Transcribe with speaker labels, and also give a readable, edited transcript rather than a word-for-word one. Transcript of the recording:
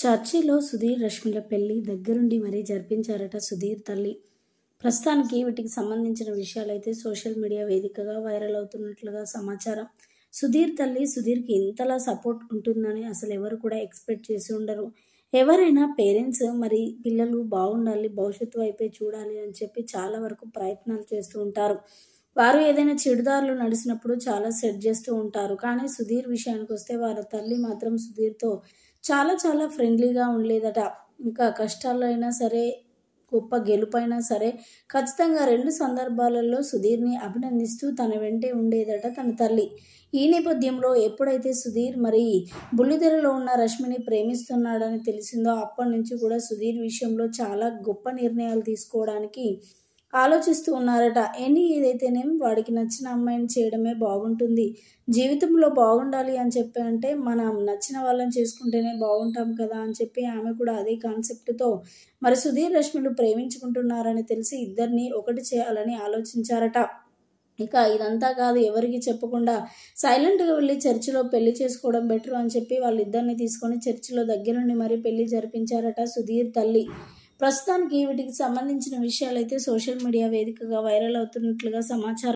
Speaker 1: చర్చిలో సుధీర్, రష్మిల పెళ్లి దగ్గరుండి మరీ జరిపించారట సుధీర్ తల్లి. ప్రస్తుతానికి వీటికి సంబంధించిన విషయాలైతే సోషల్ మీడియా వేదికగా వైరల్ అవుతున్నట్లుగా సమాచారం. సుధీర్ తల్లి సుధీర్కి ఇంతలా సపోర్ట్ ఉంటుందని అసలు ఎవరు కూడా ఎక్స్పెక్ట్ చేసి ఉండరు. ఎవరైనా పేరెంట్స్ మరి పిల్లలు బాగుండాలి, భవిష్యత్తు వైపే చూడాలి అని చెప్పి చాలా వరకు ప్రయత్నాలు చేస్తూ ఉంటారు. వారు ఏదైనా చెడుదారులు నడిచినప్పుడు చాలా సెట్ చేస్తూ ఉంటారు. కానీ సుధీర్ విషయానికి వస్తే వారి తల్లి మాత్రం సుధీర్తో చాలా చాలా ఫ్రెండ్లీగా ఉండలేదట. ఇంకా కష్టాల్లో అయినా సరే, గొప్ప గెలుపైనా సరే ఖచ్చితంగా 2 సందర్భాలలో సుధీర్ని అభినందిస్తూ తన వెంటే ఉండేదట తన తల్లి. ఈ నేపథ్యంలో ఎప్పుడైతే సుధీర్ మరి బుల్లితెరలో ఉన్న రష్మిని ప్రేమిస్తున్నాడని తెలిసిందో అప్పటి నుంచి కూడా సుధీర్ విషయంలో చాలా గొప్ప నిర్ణయాలు తీసుకోవడానికి ఆలోచిస్తూ ఉన్నారట. ఏదైతేనేం వాడికి నచ్చిన అమ్మాయిని చేయడమే బాగుంటుంది, జీవితంలో బాగుండాలి అని చెప్పి అంటే మనం నచ్చిన వాళ్ళని చేసుకుంటేనే బాగుంటాం కదా అని చెప్పి ఆమె కూడా అదే కాన్సెప్ట్తో మరి సుధీర్, రష్మిలు ప్రేమించుకుంటున్నారని తెలిసి ఇద్దరిని ఒకటి చేయాలని ఆలోచించారట. ఇక ఇదంతా కాదు, ఎవరికి చెప్పకుండా సైలెంట్గా వెళ్ళి చర్చిలో పెళ్లి చేసుకోవడం బెటర్ అని చెప్పి వాళ్ళిద్దరిని తీసుకొని చర్చిలో దగ్గరుండి మరి పెళ్లి జరిపించారట సుధీర్ తల్లి. ప్రస్తుతానికి వీటికి సంబంధించిన విషయాలైతే సోషల్ మీడియా వేదికగా వైరల్ అవుతున్నట్లుగా సమాచారం.